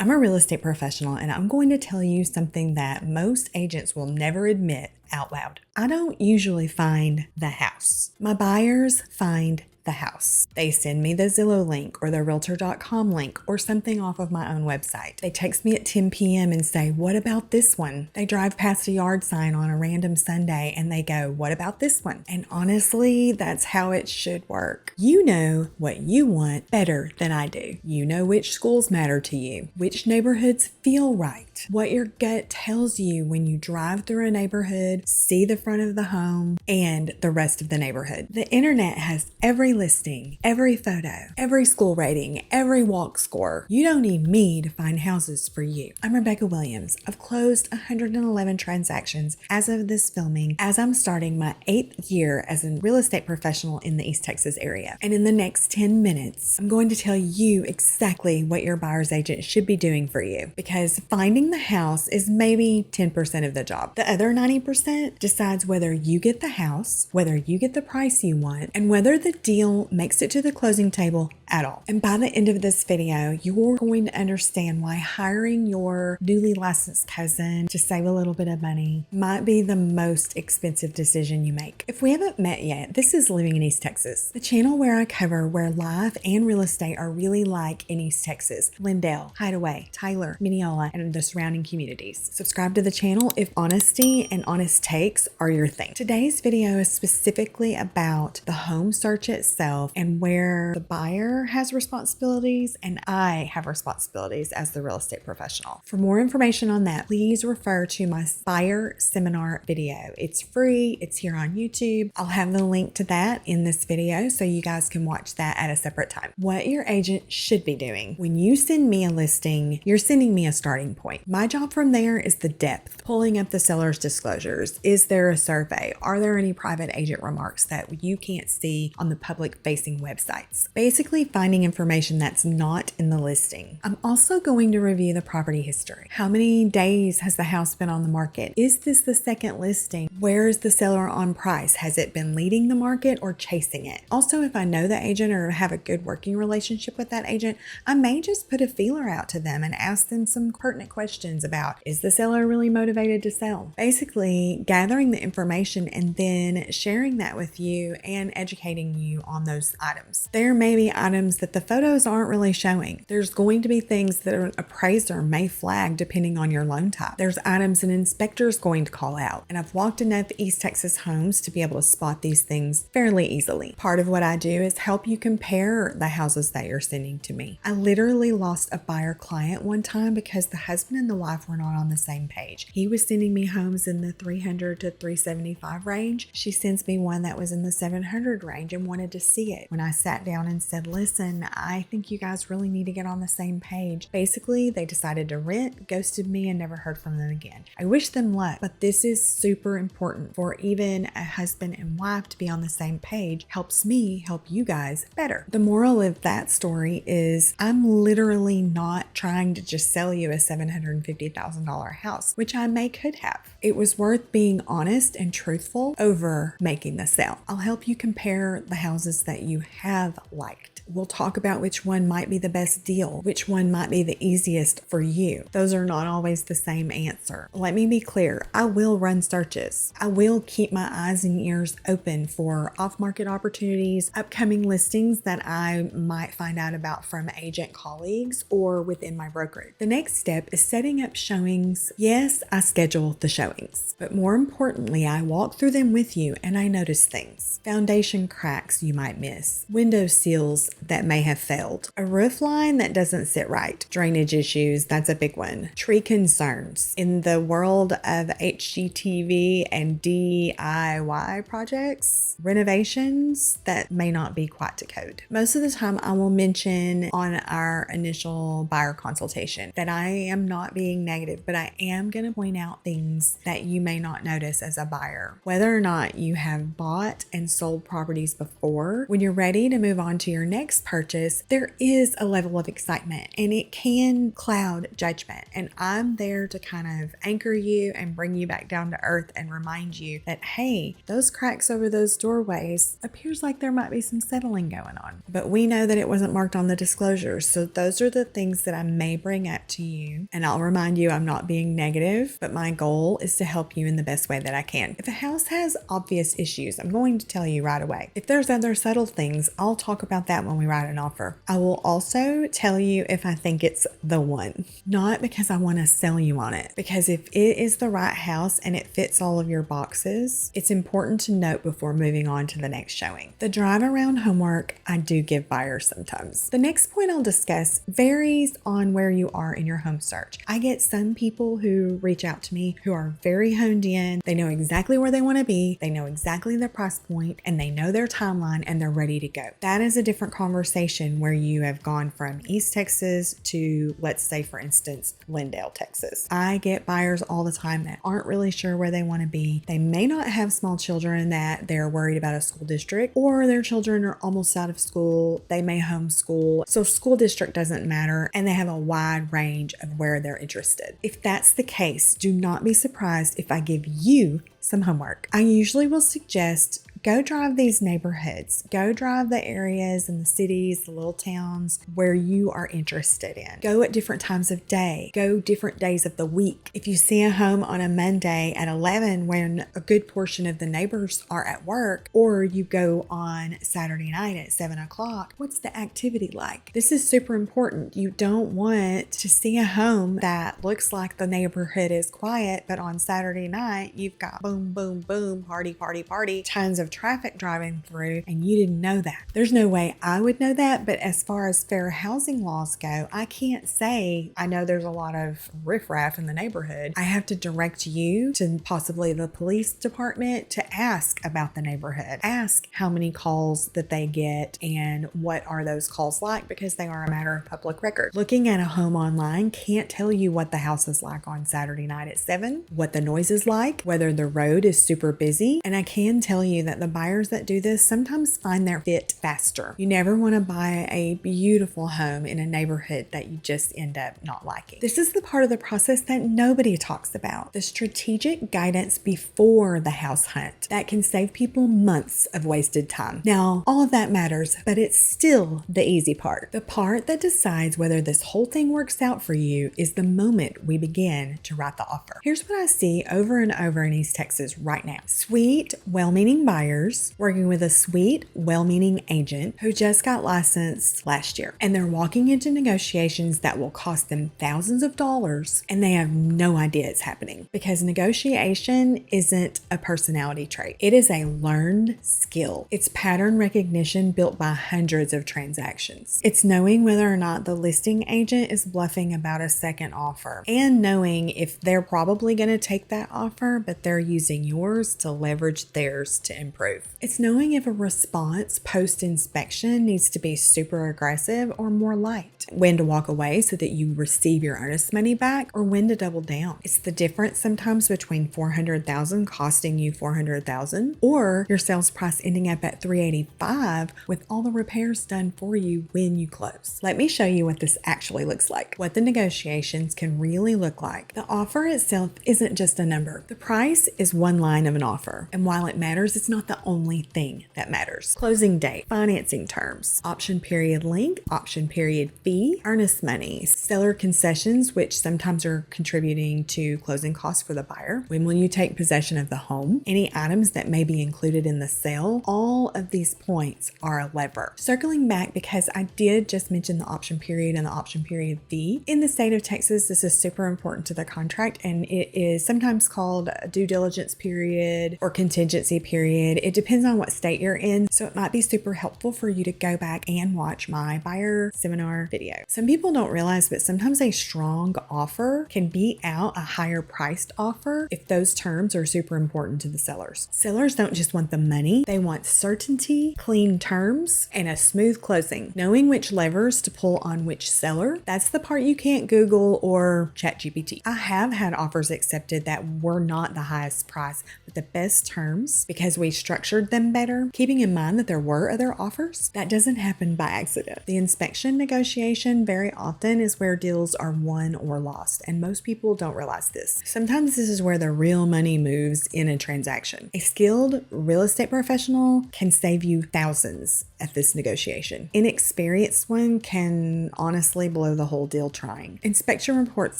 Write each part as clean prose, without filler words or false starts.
I'm a real estate professional, and I'm going to tell you something that most agents will never admit out loud. I don't usually find the house. My buyers find the house. They send me the Zillow link or the realtor.com link or something off of my own website. They text me at 10 p.m. and say, "What about this one?" They drive past a yard sign on a random Sunday and they go, "What about this one?" And honestly, that's how it should work. You know what you want better than I do. You know which schools matter to you, which neighborhoods feel right, what your gut tells you when you drive through a neighborhood, see the front of the home, and the rest of the neighborhood. The internet has every listing, every photo, every school rating, every walk score. You don't need me to find houses for you. I'm Rebecca Williams. I've closed 111 transactions as of this filming, as I'm starting my 8th year as a real estate professional in the East Texas area. And in the next 10 minutes, I'm going to tell you exactly what your buyer's agent should be doing for you, because finding the house is maybe 10% of the job. The other 90% decides whether you get the house, whether you get the price you want, and whether the deal makes it to the closing table at all. And by the end of this video, you're going to understand why hiring your newly licensed cousin to save a little bit of money might be the most expensive decision you make. If we haven't met yet, this is Living in East Texas, the channel where I cover where life and real estate are really like in East Texas: Lindale, Hideaway, Tyler, Mineola, and the surrounding communities. Subscribe to the channel if honesty and honest takes are your thing. Today's video is specifically about the home search itself and where the buyer has responsibilities and I have responsibilities as the real estate professional. For more information on that, please refer to my buyer seminar video. It's free. It's here on YouTube. I'll have the link to that in this video so you guys can watch that at a separate time. What your agent should be doing: when you send me a listing, you're sending me a starting point. My job from there is the depth, pulling up the seller's disclosures. Is there a survey? Are there any private agent remarks that you can't see on the public facing websites? Basically finding information that's not in the listing. I'm also going to review the property history. How many days has the house been on the market? Is this the second listing? Where is the seller on price? Has it been leading the market or chasing it? Also, if I know the agent or have a good working relationship with that agent, I may just put a feeler out to them and ask them some pertinent questions about, is the seller really motivated to sell? Basically gathering the information and then sharing that with you and educating you on those items. There may be items that the photos aren't really showing. There's going to be things that an appraiser may flag depending on your loan type. There's items an inspector is going to call out. And I've walked enough East Texas homes to be able to spot these things fairly easily. Part of what I do is help you compare the houses that you're sending to me. I literally lost a buyer client one time because the husband and the wife were not on the same page. He was sending me homes in the 300 to 375 range. She sends me one that was in the 700 range and wanted to see it. When I sat down and said, "Listen, I think you guys really need to get on the same page," basically they decided to rent, ghosted me, and never heard from them again. I wish them luck, but this is super important for even a husband and wife to be on the same page. Helps me help you guys better. The moral of that story is I'm literally not trying to just sell you a $750,000 house, which I could have. It was worth being honest and truthful over making the sale. I'll help you compare the houses that you have liked. We'll talk about which one might be the best deal, which one might be the easiest for you. Those are not always the same answer. Let me be clear. I will run searches. I will keep my eyes and ears open for off-market opportunities, upcoming listings that I might find out about from agent colleagues or within my brokerage. The next step is setting up showings. Yes, I schedule the showings, but more importantly, I walk through them with you and I notice things. Foundation cracks you might miss, window seals that may have failed, a roof line that doesn't sit right, drainage issues, that's a big one, tree concerns. In the world of HGTV and DIY projects, renovations that may not be quite to code. Most of the time I will mention on our initial buyer consultation that I am not being negative, but I am going to point out things that you may not notice as a buyer. Whether or not you have bought and sold properties before, when you're ready to move on to your next next purchase, there is a level of excitement and it can cloud judgment. And I'm there to kind of anchor you and bring you back down to earth and remind you that, hey, those cracks over those doorways appears like there might be some settling going on. But we know that it wasn't marked on the disclosures. So those are the things that I may bring up to you. And I'll remind you I'm not being negative, but my goal is to help you in the best way that I can. If a house has obvious issues, I'm going to tell you right away. If there's other subtle things, I'll talk about that when we write an offer. I will also tell you if I think it's the one, not because I want to sell you on it, because if it is the right house and it fits all of your boxes, it's important to note before moving on to the next showing. The drive around homework I do give buyers sometimes. The next point I'll discuss varies on where you are in your home search. I get some people who reach out to me who are very honed in. They know exactly where they want to be. They know exactly their price point and they know their timeline and they're ready to go. That is a different conversation where you have gone from East Texas to, let's say for instance, Lindale, Texas. I get buyers all the time that aren't really sure where they want to be. They may not have small children that they're worried about a school district, or their children are almost out of school. They may homeschool. So school district doesn't matter, and they have a wide range of where they're interested. If that's the case, do not be surprised if I give you some homework. I usually will suggest go drive these neighborhoods. Go drive the areas and the cities, the little towns where you are interested in. Go at different times of day. Go different days of the week. If you see a home on a Monday at 11 when a good portion of the neighbors are at work, or you go on Saturday night at 7 o'clock, what's the activity like? This is super important. You don't want to see a home that looks like the neighborhood is quiet, but on Saturday night, you've got boom, boom, boom, party, party, party, tons of traffic driving through, and you didn't know that. There's no way I would know that, but as far as fair housing laws go, I can't say I know there's a lot of riffraff in the neighborhood. I have to direct you to possibly the police department to ask about the neighborhood. Ask how many calls that they get and what are those calls like, because they are a matter of public record. Looking at a home online can't tell you what the house is like on Saturday night at 7, what the noise is like, whether the road is super busy, and I can tell you that the buyers that do this sometimes find their fit faster. You never want to buy a beautiful home in a neighborhood that you just end up not liking. This is the part of the process that nobody talks about. The strategic guidance before the house hunt that can save people months of wasted time. Now, all of that matters, but it's still the easy part. The part that decides whether this whole thing works out for you is the moment we begin to write the offer. Here's what I see over and over in East Texas right now. Sweet, well-meaning buyers working with a sweet, well-meaning agent who just got licensed last year. And they're walking into negotiations that will cost them thousands of dollars, and they have no idea it's happening, because negotiation isn't a personality trait. It is a learned skill. It's pattern recognition built by hundreds of transactions. It's knowing whether or not the listing agent is bluffing about a second offer, and knowing if they're probably going to take that offer, but they're using yours to leverage theirs to improve. It's knowing if a response post-inspection needs to be super aggressive or more light. When to walk away so that you receive your earnest money back, or when to double down. It's the difference sometimes between $400,000 costing you $400,000 or your sales price ending up at $385 with all the repairs done for you when you close. Let me show you what this actually looks like, what the negotiations can really look like. The offer itself isn't just a number. The price is one line of an offer, and while it matters, it's not the only thing that matters. Closing date, financing terms, option period length, option period fee, earnest money, seller concessions, which sometimes are contributing to closing costs for the buyer. When will you take possession of the home? Any items that may be included in the sale. All of these points are a lever. Circling back, because I did just mention the option period and the option period fee. In the state of Texas, this is super important to the contract, and it is sometimes called a due diligence period or contingency period. It depends on what state you're in, so it might be super helpful for you to go back and watch my buyer seminar video. Some people don't realize, but sometimes a strong offer can beat out a higher priced offer if those terms are super important to the sellers. Sellers don't just want the money, they want certainty, clean terms, and a smooth closing. Knowing which levers to pull on which seller, that's the part you can't Google or ChatGPT. I have had offers accepted that were not the highest price, but the best terms, because we structured them better, keeping in mind that there were other offers. That doesn't happen by accident. The inspection negotiation very often is where deals are won or lost, and most people don't realize this. Sometimes this is where the real money moves in a transaction. A skilled real estate professional can save you thousands at this negotiation. Inexperienced one can honestly blow the whole deal trying. Inspection reports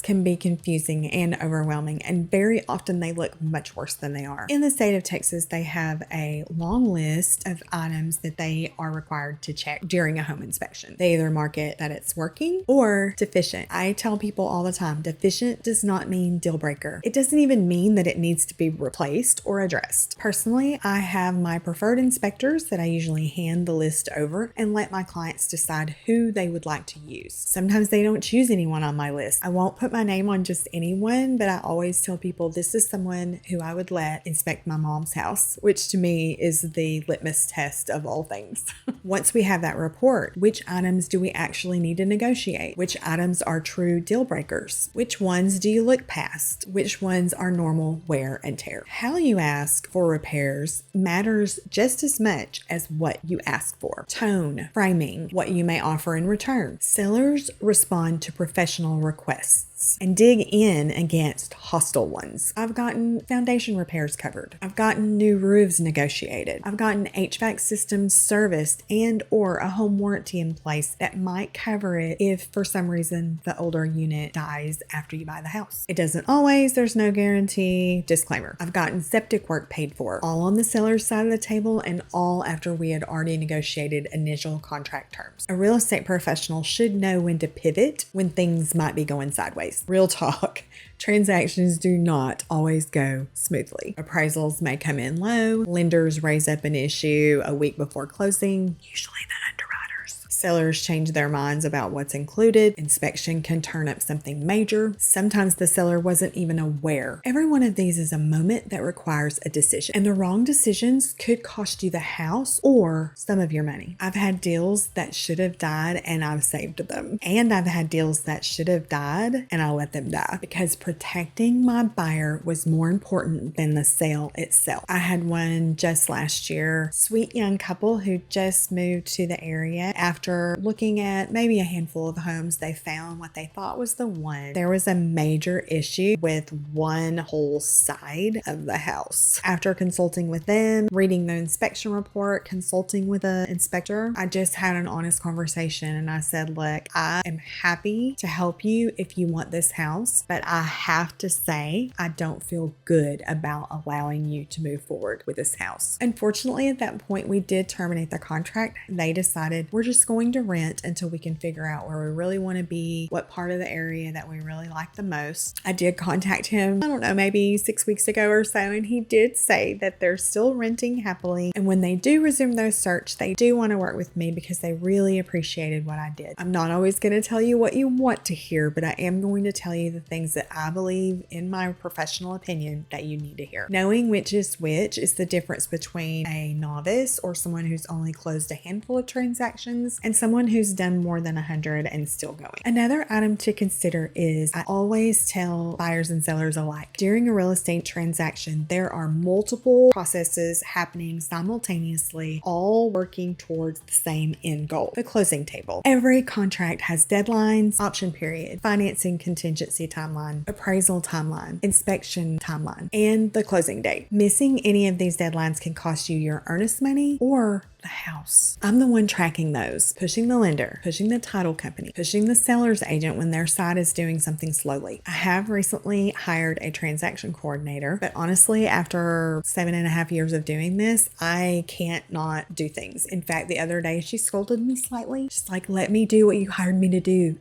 can be confusing and overwhelming, and very often they look much worse than they are. In the state of Texas, they have a long list of items that they are required to check during a home inspection. They either mark it that it's working or deficient. I tell people all the time, deficient does not mean deal breaker. It doesn't even mean that it needs to be replaced or addressed. Personally, I have my preferred inspectors that I usually hand the list over and let my clients decide who they would like to use. Sometimes they don't choose anyone on my list. I won't put my name on just anyone, but I always tell people this is someone who I would let inspect my mom's house, which to me is the litmus test of all things. Once we have that report, which items do we actually need to negotiate? Which items are true deal breakers? Which ones do you look past? Which ones are normal wear and tear? How you ask for repairs matters just as much as what you ask for. Tone, framing, what you may offer in return. Sellers respond to professional requests and dig in against hostile ones. I've gotten foundation repairs covered. I've gotten new roofs negotiated. I've gotten HVAC systems serviced and or a home warranty in place that might cover it if for some reason the older unit dies after you buy the house. It doesn't always, there's no guarantee. Disclaimer. I've gotten septic work paid for, all on the seller's side of the table and all after we had already negotiated initial contract terms. A real estate professional should know when to pivot when things might be going sideways. Real talk, transactions do not always go smoothly. Appraisals may come in low, lenders raise up an issue a week before closing, usually the underwriters. Sellers change their minds about what's included. Inspection can turn up something major. Sometimes the seller wasn't even aware. Every one of these is a moment that requires a decision, and the wrong decisions could cost you the house or some of your money. I've had deals that should have died and I've saved them. And I've had deals that should have died and I let them die because protecting my buyer was more important than the sale itself. I had one just last year, sweet young couple who just moved to the area. After looking at maybe a handful of homes, they found what they thought was the one. There was a major issue with one whole side of the house. After consulting with them, reading the inspection report, consulting with an inspector, I just had an honest conversation and I said, look, I am happy to help you if you want this house, but I have to say, I don't feel good about allowing you to move forward with this house. Unfortunately, at that point, we did terminate the contract. They decided we're just going to rent until we can figure out where we really want to be, what part of the area that we really like the most. I did contact him, I don't know, maybe 6 weeks ago or so, and he did say that they're still renting happily. And when they do resume their search, they do want to work with me because they really appreciated what I did. I'm not always going to tell you what you want to hear, but I am going to tell you the things that I believe, in my professional opinion, that you need to hear. Knowing which is the difference between a novice or someone who's only closed a handful of transactions and someone who's done more than 100 and still going. Another item to consider is I always tell buyers and sellers alike, during a real estate transaction, there are multiple processes happening simultaneously, all working towards the same end goal, the closing table. Every contract has deadlines, option period, financing contingency timeline, appraisal timeline, inspection timeline, and the closing date. Missing any of these deadlines can cost you your earnest money or the house. I'm the one tracking those, pushing the lender, pushing the title company, pushing the seller's agent when their side is doing something slowly. I have recently hired a transaction coordinator, but honestly, after 7.5 years of doing this, I can't not do things. In fact, the other day she scolded me slightly. She's like, let me do what you hired me to do.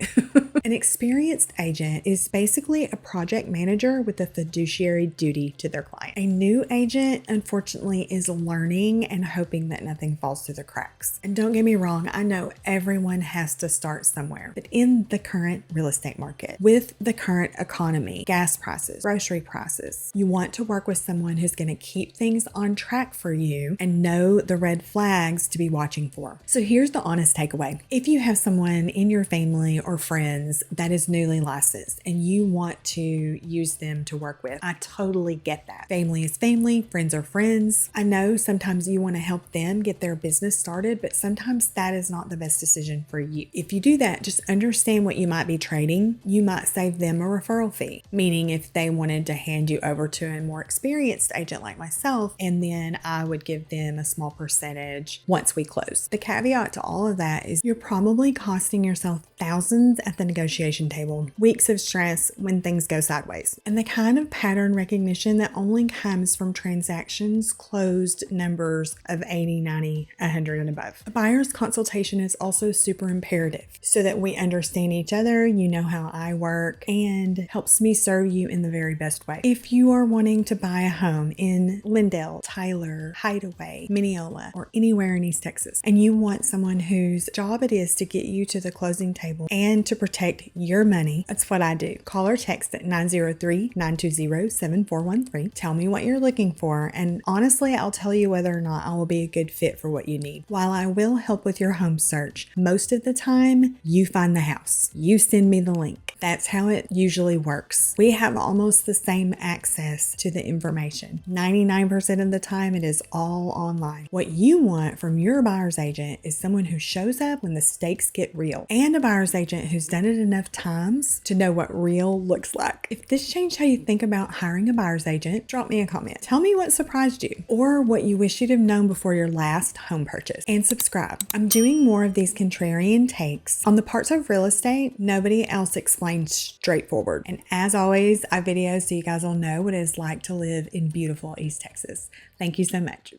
An experienced agent is basically a project manager with a fiduciary duty to their client. A new agent, unfortunately, is learning and hoping that nothing falls falls through the cracks. And don't get me wrong, I know everyone has to start somewhere, but in the current real estate market, with the current economy, gas prices, grocery prices, you want to work with someone who's going to keep things on track for you and know the red flags to be watching for. So here's the honest takeaway. If you have someone in your family or friends that is newly licensed and you want to use them to work with, I totally get that. Family is family, friends are friends. I know sometimes you want to help them get their business started, but sometimes that is not the best decision for you. If you do that, just understand what you might be trading. You might save them a referral fee, meaning if they wanted to hand you over to a more experienced agent like myself, and then I would give them a small percentage once we close. The caveat to all of that is you're probably costing yourself thousands at the negotiation table, weeks of stress when things go sideways, and the kind of pattern recognition that only comes from transactions closed numbers of 80, 90, 100 and above. A buyer's consultation is also super imperative so that we understand each other, you know how I work, and helps me serve you in the very best way. If you are wanting to buy a home in Lindale, Tyler, Hideaway, Mineola, or anywhere in East Texas, and you want someone whose job it is to get you to the closing table and to protect your money, that's what I do. Call or text at 903-920-7413. Tell me what you're looking for, and honestly, I'll tell you whether or not I will be a good fit for what you need. While I will help with your home search, most of the time, you find the house. You send me the link. That's how it usually works. We have almost the same access to the information. 99% of the time, it is all online. What you want from your buyer's agent is someone who shows up when the stakes get real, and a buyer's agent who's done it enough times to know what real looks like. If this changed how you think about hiring a buyer's agent, drop me a comment. Tell me what surprised you or what you wish you'd have known before your last home purchase, and subscribe. I'm doing more of these contrarian takes on the parts of real estate nobody else explains straightforward. And as always, I have videos so you guys will know what it is like to live in beautiful East Texas. Thank you so much.